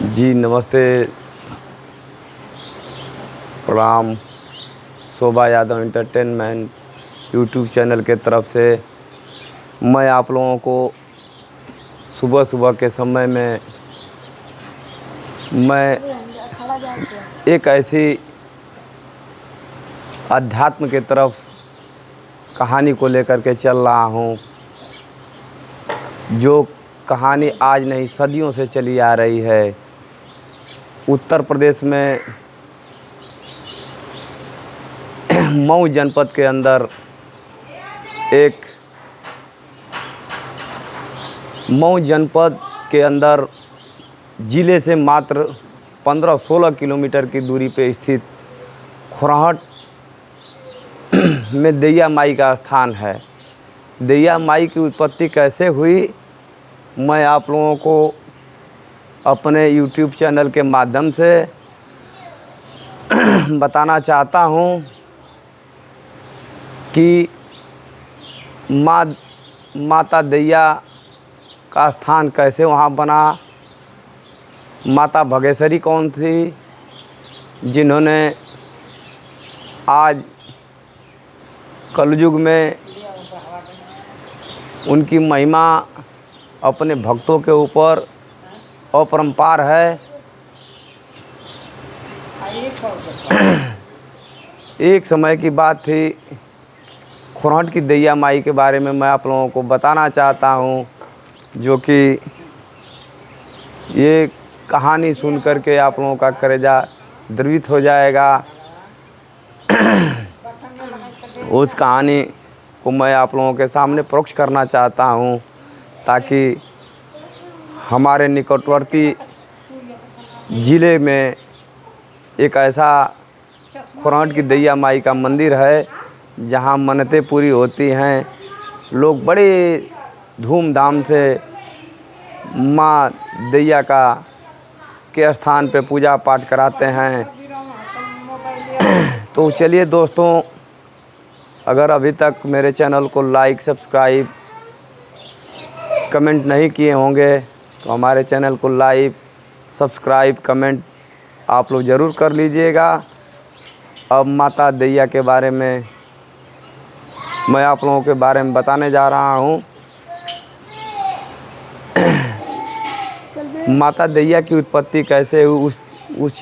जी नमस्ते, प्रणाम। शोभा Yadav entertainment YouTube channel के तरफ से मैं आप लोगों को सुबह सुबह के समय में मैं एक ऐसी अध्यात्म के तरफ कहानी को लेकर के चल रहा हूँ, जो कहानी आज नहीं सदियों से चली आ रही है। उत्तर प्रदेश में मऊ जनपद के अंदर ज़िले से मात्र 15-16 किलोमीटर की दूरी पे स्थित खुराहट में दैया माई का स्थान है। दैया माई की उत्पत्ति कैसे हुई, मैं आप लोगों को अपने YouTube चैनल के माध्यम से बताना चाहता हूँ कि माता दैया का स्थान कैसे वहाँ बना। माता भगेश्वरी कौन थी, जिन्होंने आज कलयुग में उनकी महिमा अपने भक्तों के ऊपर अपरंपार है। एक समय की बात थी, खुराहट की दैया माई के बारे में मैं आप लोगों को बताना चाहता हूँ, जो कि ये कहानी सुन कर के आप लोगों का कलेजा द्रवित हो जाएगा। उस कहानी को मैं आप लोगों के सामने प्रस्तुत करना चाहता हूँ, ताकि हमारे निकटवर्ती ज़िले में एक ऐसा खुराहट की दैया माई का मंदिर है, जहाँ मन्नतें पूरी होती हैं। लोग बड़े धूमधाम से माँ दैया के स्थान पे पूजा पाठ कराते हैं। तो चलिए दोस्तों, अगर अभी तक मेरे चैनल को लाइक, सब्सक्राइब, कमेंट नहीं किए होंगे तो हमारे चैनल को लाइक, सब्सक्राइब, कमेंट आप लोग ज़रूर कर लीजिएगा। अब माता दैया के बारे में मैं आप लोगों के बारे में बताने जा रहा हूँ। माता दैया की उत्पत्ति कैसे हुई, उस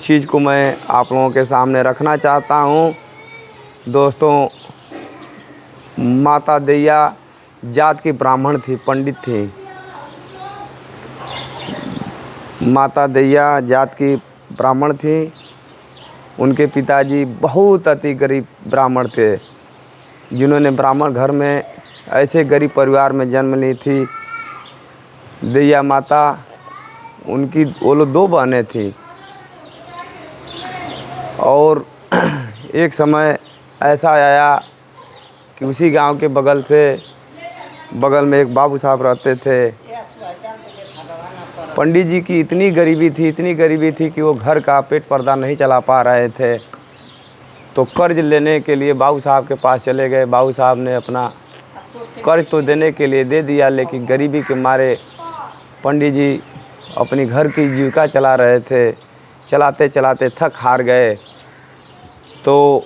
चीज़ को मैं आप लोगों के सामने रखना चाहता हूँ। दोस्तों, माता दैया जात की ब्राह्मण थी, पंडित थी। माता दैया जात की ब्राह्मण थी। उनके पिताजी बहुत अति गरीब ब्राह्मण थे, जिन्होंने ब्राह्मण घर में ऐसे गरीब परिवार में जन्म ली थी। दैया माता उनकी वो लोग 2 बहनें थी, और एक समय ऐसा आया कि उसी गांव के बगल में एक बाबू साहब रहते थे। पंडित जी की इतनी गरीबी थी कि वो घर का पेट पर्दा नहीं चला पा रहे थे। तो कर्ज लेने के लिए बाबू साहब के पास चले गए। बाबू साहब ने अपना कर्ज तो देने के लिए दे दिया, लेकिन गरीबी के मारे पंडित जी अपनी घर की जीविका चला रहे थे। चलाते चलाते थक हार गए, तो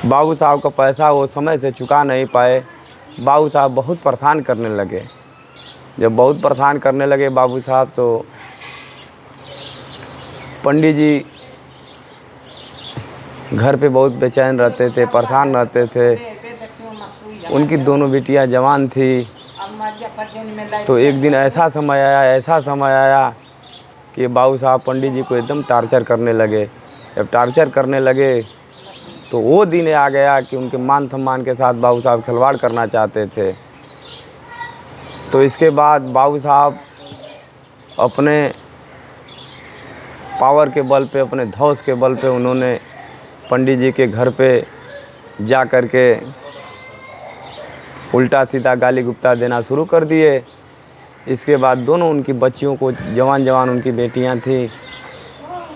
बाबू साहब का पैसा वो समय से चुका नहीं पाए। बाबू साहब बहुत परेशान करने लगे। जब बहुत परेशान करने लगे बाबू साहब, तो पंडित जी घर पे बहुत बेचैन रहते थे, परेशान रहते थे। उनकी दोनों बेटियां जवान थी। तो एक दिन ऐसा समय आया कि बाबू साहब पंडित जी को एकदम टार्चर करने लगे। जब टार्चर करने लगे तो वो दिन आ गया कि उनके मान सम्मान के साथ बाबू साहब खिलवाड़ करना चाहते थे। तो इसके बाद बाबू साहब अपने पावर के बल पे, अपने धौस के बल पे, उन्होंने पंडित जी के घर पे जा कर के उल्टा सीधा गाली गुप्ता देना शुरू कर दिए। इसके बाद दोनों उनकी बच्चियों को, जवान उनकी बेटियां थी,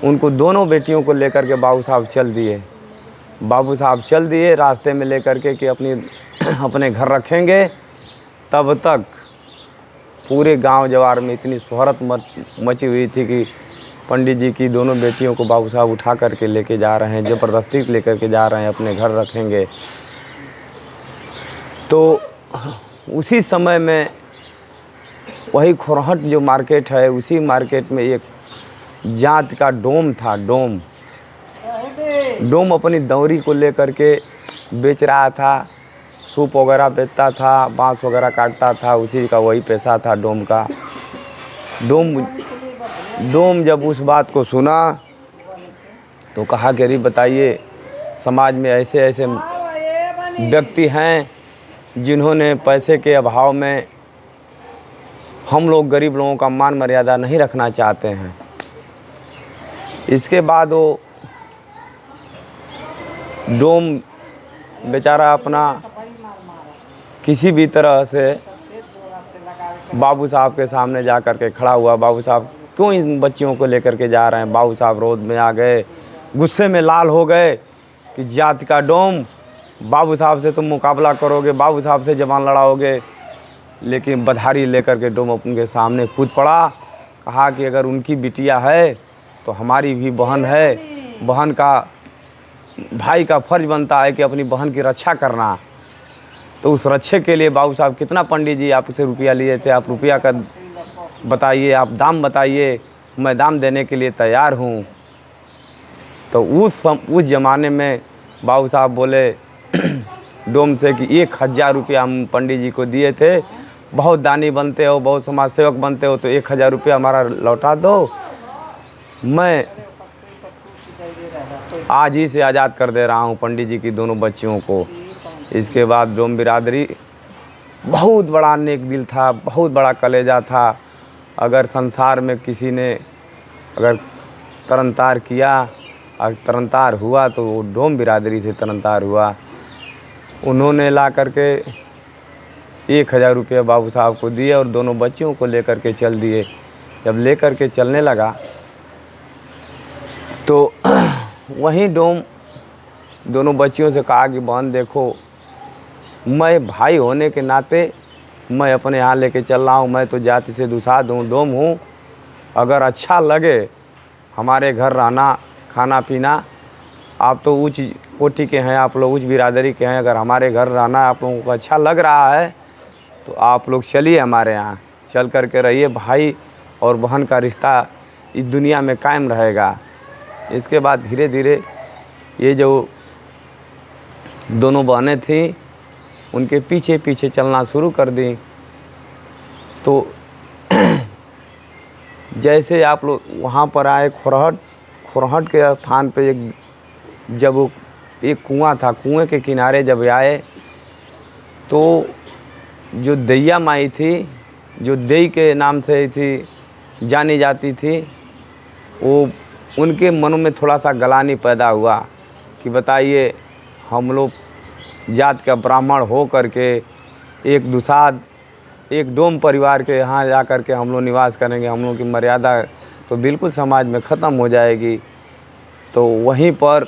उनको दोनों बेटियों को लेकर के बाबू साहब चल दिए रास्ते में लेकर के कि अपने घर रखेंगे तब तक पूरे गांव जवार में इतनी शोहरत मची हुई थी कि पंडित जी की दोनों बेटियों को बाबू साहब उठा करके लेके जा रहे हैं, ज़बरदस्ती लेकर के जा रहे हैं, अपने घर रखेंगे। तो उसी समय में वही खोरहट जो मार्केट है, उसी मार्केट में एक जात का डोम था। डोम अपनी दौरी को लेकर के बेच रहा था, सूप वगैरह बेचता था, बांस वगैरह काटता था, उसी का वही पैसा था डोम का। डोम जब उस बात को सुना तो कहा कि अरे बताइए, समाज में ऐसे ऐसे व्यक्ति हैं जिन्होंने पैसे के अभाव में हम लोग गरीब लोगों का मान मर्यादा नहीं रखना चाहते हैं। इसके बाद वो डोम बेचारा अपना किसी भी तरह से बाबू साहब के सामने जा कर के खड़ा हुआ। बाबू साहब क्यों इन बच्चियों को लेकर के जा रहे हैं? बाबू साहब रोड में आ गए, गुस्से में लाल हो गए कि जात का डोम, बाबू साहब से तुम मुकाबला करोगे, बाबू साहब से जवान लड़ाओगे। लेकिन बधारी लेकर के डोम उनके सामने कूद पड़ा। कहा कि अगर उनकी बिटिया है तो हमारी भी बहन है, बहन का भाई का फर्ज बनता है कि अपनी बहन की रक्षा करना। तो उस रक्षे के लिए बाबू साहब कितना पंडित जी आपसे रुपया लिए थे, आप रुपया का बताइए, आप दाम बताइए, मैं दाम देने के लिए तैयार हूँ। तो उस ज़माने में बाबू साहब बोले डोम से कि 1000 रुपया हम पंडित जी को दिए थे, बहुत दानी बनते हो, बहुत समाज सेवक बनते हो, तो 1000 रुपया हमारा लौटा दो, मैं आज ही से आज़ाद कर दे रहा हूँ पंडित जी की दोनों बच्चियों को। इसके बाद डोम बिरादरी बहुत बड़ा नेक दिल था, बहुत बड़ा कलेजा था। अगर संसार में किसी ने अगर तरनतार किया और तरनतार हुआ तो वो डोम बिरादरी से तरनतार हुआ। उन्होंने ला करके 1000 रुपया बाबू साहब को दिए और दोनों बच्चियों को लेकर के चल दिए। जब लेकर के चलने लगा तो वहीं डोम दोनों बच्चियों से कहा कि बहन देखो, मैं भाई होने के नाते मैं अपने यहाँ लेके चल रहा हूँ, मैं तो जाति से दुसाध हूँ, डोम हूँ। अगर अच्छा लगे हमारे घर रहना, खाना पीना, आप तो उच्च कोटि के हैं, आप लोग उच्च बिरादरी के हैं, अगर हमारे घर रहना आप लोगों को अच्छा लग रहा है तो आप लोग चलिए हमारे यहाँ, चल कर के रहिए। भाई और बहन का रिश्ता इस दुनिया में कायम रहेगा। इसके बाद धीरे धीरे ये जो दोनों बहनें थीं उनके पीछे पीछे चलना शुरू कर दी। तो जैसे आप लोग वहाँ पर आए खोरहट के स्थान पे जब एक कुआं था, कुएं के किनारे जब आए तो जो दैया माई थी, जो देई के नाम से थी जानी जाती थी, वो उनके मनों में थोड़ा सा गलानी पैदा हुआ कि बताइए, हम लोग जात का ब्राह्मण हो करके एक दुसाध, एक डोम परिवार के यहाँ जा कर के हम लोग निवास करेंगे, हम लोग की मर्यादा तो बिल्कुल समाज में ख़त्म हो जाएगी। तो वहीं पर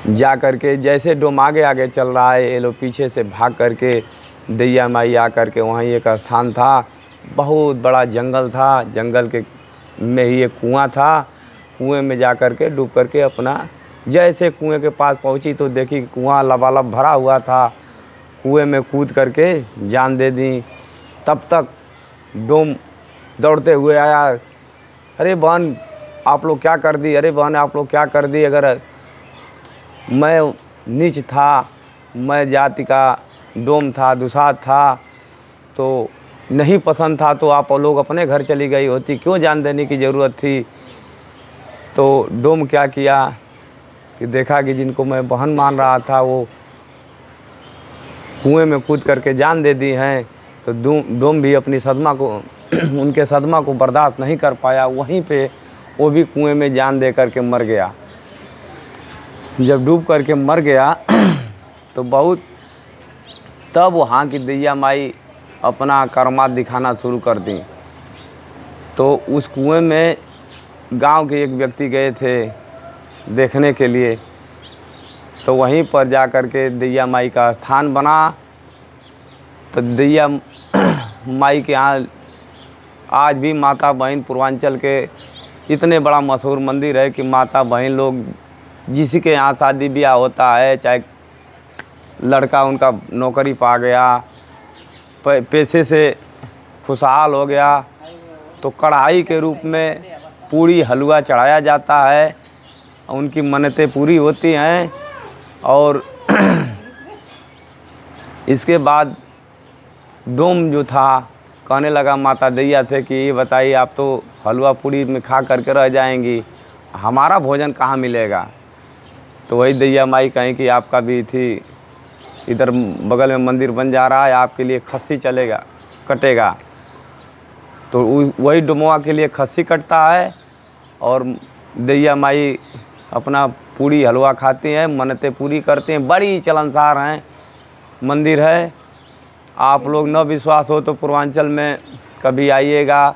जा कर के जैसे डोम आगे आगे चल रहा है, ये लोग पीछे से भाग करके दैया माई आ कर के वहीं एक स्थान था, बहुत बड़ा जंगल था, जंगल के में ही एक कुआं था। कुएं में जा कर के डूब करके अपना, जैसे कुएं के पास पहुंची तो देखी कुआं लबालब भरा हुआ था, कुएं में कूद करके जान दे दी। तब तक डोम दौड़ते हुए आया, अरे बहन आप लोग क्या कर दी, अरे बहन आप लोग क्या कर दी, अगर मैं नीच था, मैं जाति का डोम था, दुसाध था, तो नहीं पसंद था तो आप लोग अपने घर चली गई होती, क्यों जान देने की ज़रूरत थी। तो डोम क्या किया कि देखा कि जिनको मैं बहन मान रहा था वो कुएं में कूद करके जान दे दी हैं, तो डोम भी अपनी सदमा को उनके सदमा को बर्दाश्त नहीं कर पाया, वहीं पे वो भी कुएं में जान दे करके मर गया। जब डूब करके मर गया तो बहुत, तब वहाँ की दैया माई अपना कर्मात दिखाना शुरू कर दी। तो उस कुएं में गांव के एक व्यक्ति गए थे देखने के लिए, तो वहीं पर जा कर के दैया माई का स्थान बना तो दैया माई के यहाँ आज भी माता बहन पूर्वांचल के इतने बड़ा मशहूर मंदिर है कि माता बहन लोग जिसी के यहाँ शादी ब्याह होता है, चाहे लड़का उनका नौकरी पा गया, पैसे से खुशहाल हो गया, तो कढ़ाई के रूप में पूरी हलवा चढ़ाया जाता है, उनकी मन्नतें पूरी होती हैं। और इसके बाद डोम जो था कहने लगा माता दैया से कि ये बताइए, आप तो हलवा पूरी में खा करके रह जाएंगी, हमारा भोजन कहाँ मिलेगा। तो वही दैया माई कहीं कि आपका भी थी इधर बगल में मंदिर बन जा रहा है, आपके लिए खस्सी चलेगा कटेगा। तो वही डोमवा के लिए खस्सी कटता है और दैया माई अपना पूरी हलवा खाती हैं, मन्नतें पूरी करते हैं। बड़ी चलनसार हैं मंदिर है। आप लोग न विश्वास हो तो पूर्वांचल में कभी आइएगा।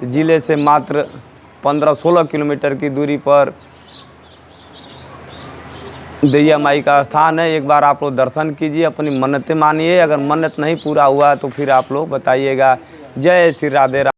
तो ज़िले से मात्र 15-16 किलोमीटर की दूरी पर दैया माई का स्थान है। एक बार आप लोग दर्शन कीजिए, अपनी मन्नतें मानिए। अगर मन्नत नहीं पूरा हुआ तो फिर आप लोग बताइएगा। जय श्री राधे।